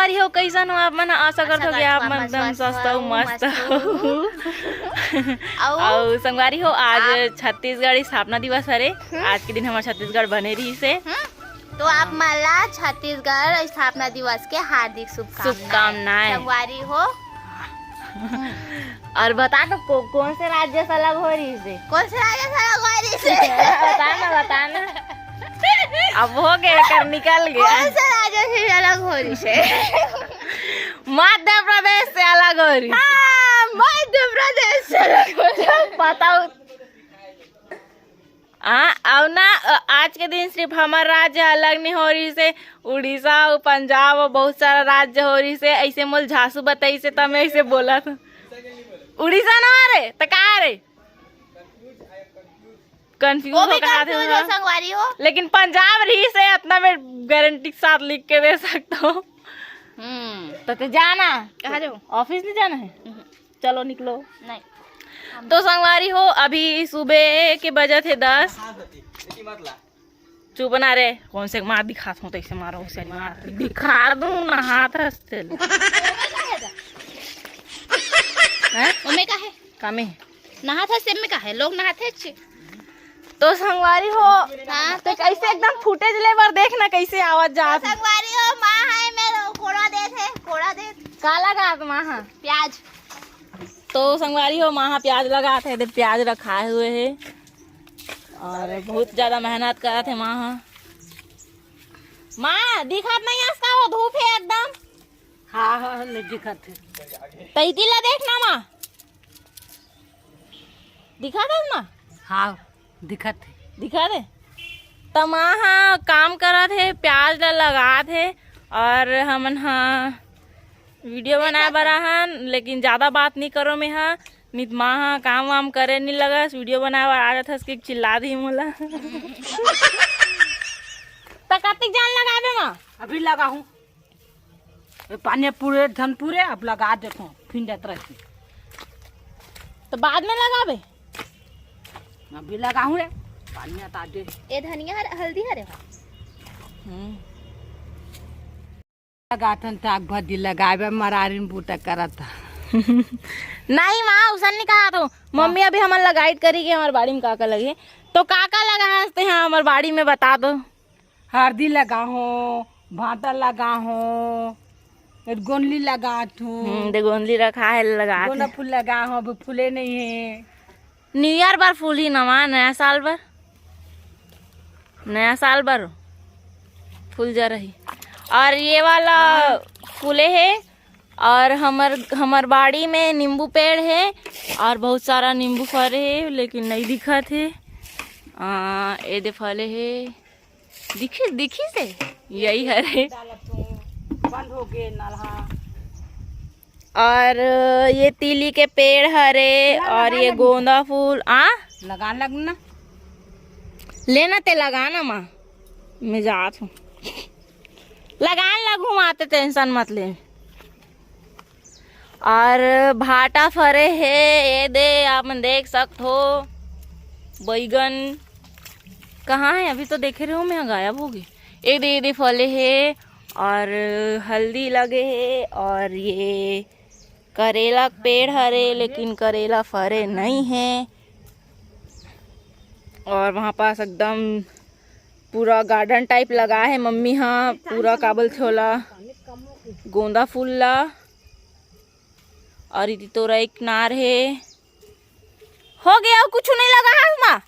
संगवारी हो कैसन हो आप मन आशा करत हो कि आप मन एकदम स्वस्थ हो मस्त हो और संगवारी हो आज छत्तीसगढ़ स्थापना दिवस हरे। आज के दिन हमारे छत्तीसगढ़ बने रही से तो आप मला छत्तीसगढ़ स्थापना दिवस के हार्दिक शुभकामनाएं संगवारी हो। और बता तो कौन से राज्य से अलग हो रही से? कौन से राज्य से अलग हो रही से? बताना अब हो गया कर निकल गया। कौन से राज्य से अलग हो रही से? मध्य प्रदेश से अलग हो रही। मध्य प्रदेश से अलग हो रही। बताओ अब ना आज के दिन सिर्फ हमारा राज्य अलग नहीं हो रही से, उड़ीसा और पंजाब और बहुत सारा राज्य हो रही से। ऐसे मोल झांसू बताई से तब मैं ऐसे बोला था उड़ीसा ना रे तो कहा रे कंफ्यूज हो कहा थे संगवारी हो। लेकिन पंजाब रही से इतना मैं गारंटी के साथ लिख के दे सकता हूँ। तो जाना कहाँ जाओ? ऑफिस नहीं जाना है? चलो निकलो। नहीं तो संगवारी हो अभी सुबह के बजे थे 10। चुप बना रे कौन से मार दिखा तो ऐसे मारो से मार दिखा दूं ना हाथ हंसते ओमे का है कामे नहाते से में का है लोग नहाते छे। तो संगवारी हो तो कैसे एकदम फुटेज ले बार देखना कैसे आवाज जात। संगवारी हो माँ है मैं कोड़ा दे का लगा माँ प्याज। तो संगवारी हो माँ प्याज लगा थे तो प्याज रखाए हुए है और बहुत ज्यादा मेहनत करा थे माँ दिखत नहीं इसका वो धूप है एकदम। हाँ नहीं दिखत है तैतीला देखना माँ दिखा था माँ। हाँ दिखत है दिखा दे तो माँ काम करा थे प्याज लगा थे और हमन वीडियो बनाए बरा हन लेकिन ज्यादा बात नहीं करो मैं नित माँ काम वाम करे नहीं लगा वीडियो बनाए बार आ जाता उसके चिल्ला दी मोला तो कतिक जान लगा दे माँ अभी लगा हूँ पानी पूरे धन पूरे अब लगा देखो फिर जात रही तो बाद में लगा बे अभी लगा हूँ रे पानी आता दे ये धनिया हल्दी हरे लगा थन ताक भदी लगावे मरारिन बूटा करा था नहीं माँ उसन नहीं कहा तो मम्मी अभी हमारे लगाइट करी के हमारे बाड़ी में काका लगे तो काका लगा हंसते हैं हमारे बाड़ी में बता दो। हल्दी लगा हो भाटा लगा हो गोंदली लगा गोंदली रखा है लगा गोंदा फूल लगा हो अभी फूले नहीं है। न्यू ईयर बार फूल ही नवा नया साल बार फूल जा रही और ये वाला फूले है और हमार बाड़ी में नींबू पेड़ है और बहुत सारा नींबू फले है लेकिन नहीं दिखा थे ये दे फले है दिखी से यही हरे बंद हो गए नलहा और ये तीली के पेड़ हरे और ये गोंदा फूल लगा लगना लेना ते लगाना माँ मैं जात हूँ लगान लगू आते टेंशन मत ले। और भाटा फरे है ये दे आप मन देख सकते हो बैगन कहाँ है अभी तो देखे रहे हो मैं गायब हो गई। ये दे फले है और हल्दी लगे है और ये करेला पेड़ हरे लेकिन करेला फरे नहीं है और वहाँ पास एकदम पूरा गार्डन टाइप लगा है मम्मी पूरा काबल छोला गोंदा फूल ला और इति तोरा एक नार है हो गया कुछ नहीं लगा है माँ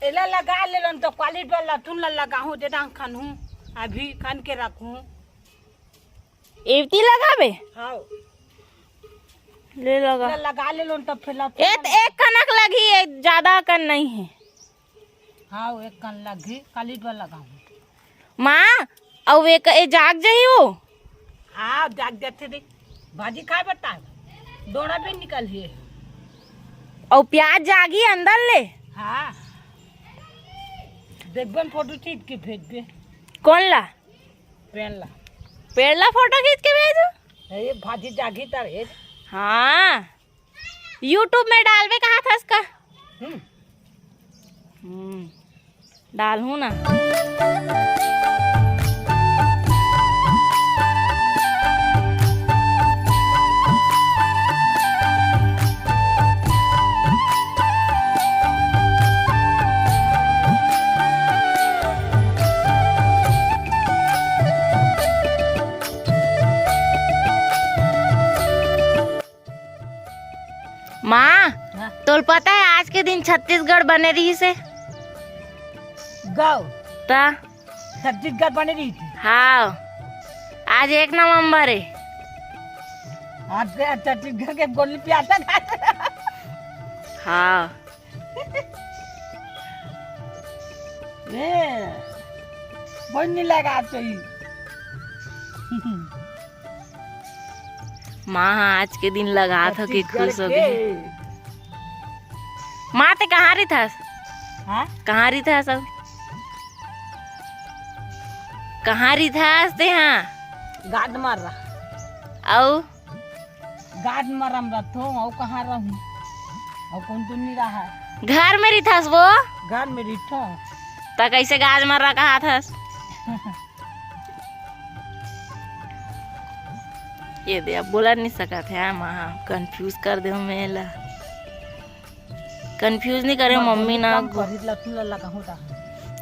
एला लगा ले लन तो क्वालिटी वाला तुन लगा हूँ देता खान हूँ अभी खान के रखूँ एवती लगा बे हाँ ले लगा ले लन तो फिर एक कनक लगी है ज्यादा कन नहीं है। हाँ एक कन लगी क्वालिटी वाला लगा हूँ माँ और वे जाग जाही वो हाँ जाग जाते थे भाजी खाए बता दोड़ा भी निकल है और प्याज जागी अंदर ले। हाँ देखबन फोटो खींच के भेज दे कौन ला पेड़ ला फोटो खींच के भेजो ये भाजी जागी तर हाँ यूट्यूब में डालवे कहा था इसका डाल हूँ ना। है आज के दिन छत्तीसगढ़ बने रही से गाँव ता छत्तीसगढ़ बने रही थी। हाँ आज 1 नवंबर है। आज से छत्तीसगढ़ के गोली प्यासा खा। हाँ बहुत नहीं लगा चाहिए। माँ आज के दिन लगा था कि खुश हो गई। माँ ते कहाँ रही था? हाँ? कहाँ रही था सब? कहाँ रही था ते? हाँ गाड मार रहा औ गाड मारम रथो और कहाँ रहूं और कौन तो नहीं रहा घर में रही था वो घर में रिठो तो कैसे गाज मर रहा कहा था? ये दे अब बोला नहीं सका था माँ कंफ्यूज कर दे मेला कंफ्यूज नहीं करे मम्मी ना लहसुन लगा होता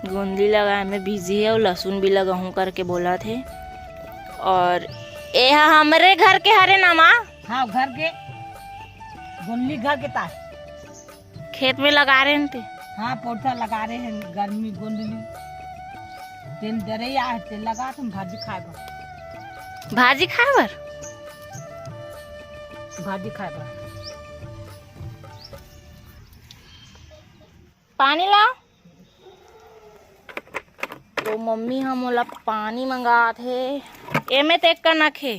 गोंदली लगाए में बिजी है और लहसुन भी लगा हूँ करके बोला थे। और ये हमारे घर के हरे ना माँ। हाँ घर के गोंदली घर के तार खेत में लगा रहे थे। हाँ पौधा लगा रहे हैं गर्मी गोंदली तेल डरे या तेल लगा तुम भाजी खाए भाजी खाए बर भाजी खाए बर पानी लाओ। तो मम्मी हम ओला पानी मंगा थे एमे तेक का नखे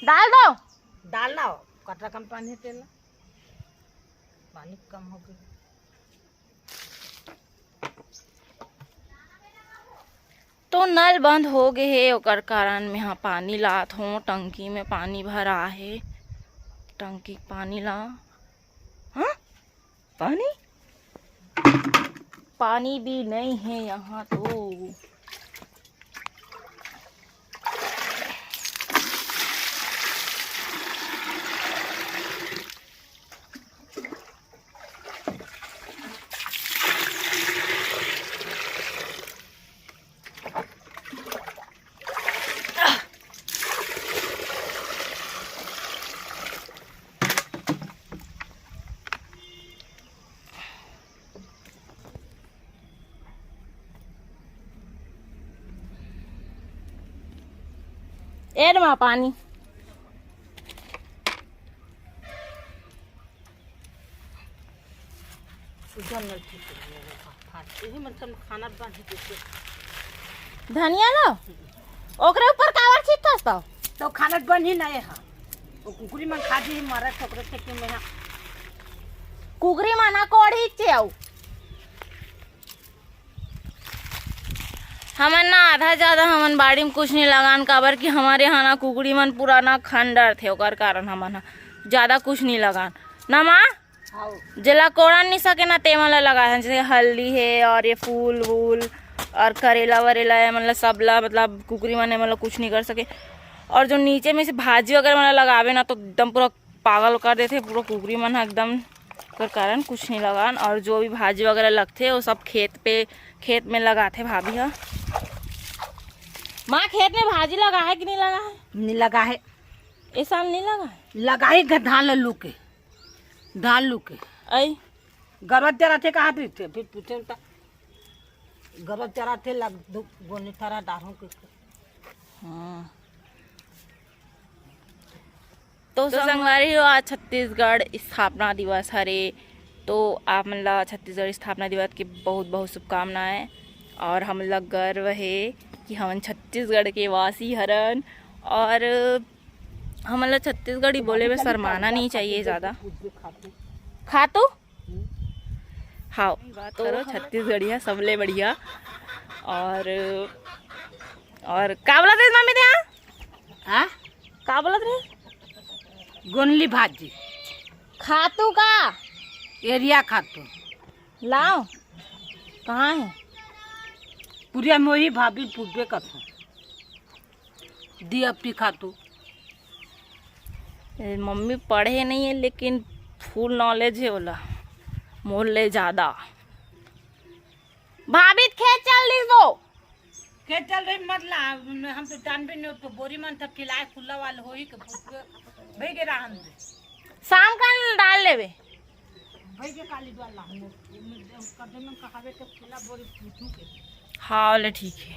डाल दो डालना कटरा कम पानी है तेल पानी कम हो गई। तो नल बंद हो गए है ओकर कारण में हाँ पानी लात हूँ टंकी में पानी भरा है टंकी पानी ला। हाँ पानी पानी भी नहीं है यहाँ तो। एड मा पानी खाना धनिया लो ओकरे ऊपर कावर छिटस तो खाना बन ही नहीं है वो कुकुरी मन खा दी मारा ठोकरे थे कि मैं कुकरी माना कोड़ी चेऊ हमन ना आधा ज्यादा हमन बाड़ी में कुछ नहीं लगान काबर कि हमारे यहाँ ना कुकड़ी मन पुराना खंडर थे ओकर कारण हमन ज्यादा कुछ नहीं लगान ना माँ जला कोड़ा नहीं सके ना तेमन ला लगा है जैसे हल्दी है और ये फूल वूल और करेला वरेला है मतलब सबला मतलब कुकरी मन मतलब कुछ नहीं कर सके। और जो नीचे में से भाजी वगैरह मतलब लगावे ना तो एकदम पूरा पागल कर देते पूरा कुकरी मन एकदम कर कारण कुछ नहीं लगान। और जो भी भाजी वगैरह लगते वो सब खेत में लगाते भाभी। हाँ माँ खेत में भाजी लगा है कि नहीं लगा है? नहीं लगा है इस साल नहीं लगा है? लगा ही धान लल्लू के धान लू के आई गरबत चरा थे कहा थे फिर पूछे गरबत चरा थे लग गोनी थारा डारों के। हाँ तो संगवारी हो आज छत्तीसगढ़ स्थापना दिवस हरे तो आप मतलब छत्तीसगढ़ स्थापना दिवस की बहुत बहुत शुभकामनाएं। और हम लोग गर्व है कि हम छत्तीसगढ़ के वासी हरन और हम मतलब छत्तीसगढ़ी बोले में शर्माना नहीं चाहिए ज़्यादा। खातू हाँ बात करो छत्तीसगढ़िया सबले बढ़िया। और का बोलत रहे मम्मी दे हाँ का बोलत रहे? गोनली भाजी खातू का एरिया खातू लाओ कहाँ है? पूरिया में वही भाभी पूछबे कथो दी अपनी खातू। मम्मी पढ़े नहीं है लेकिन फुल नॉलेज है बोला मोर ले ज्यादा। भाभी खेत चल दी वो के चल रही मतलब हम तो जानबे नहीं तो बोरी मन तक खिलाए खुला वाले हो ही के पूछबे भेगे रहा हम शाम का डाल लेवे। भाई के काली वाला हूं कर देना कहावे तो खिला बोल पूछू के। हाँ वाले ठीक है।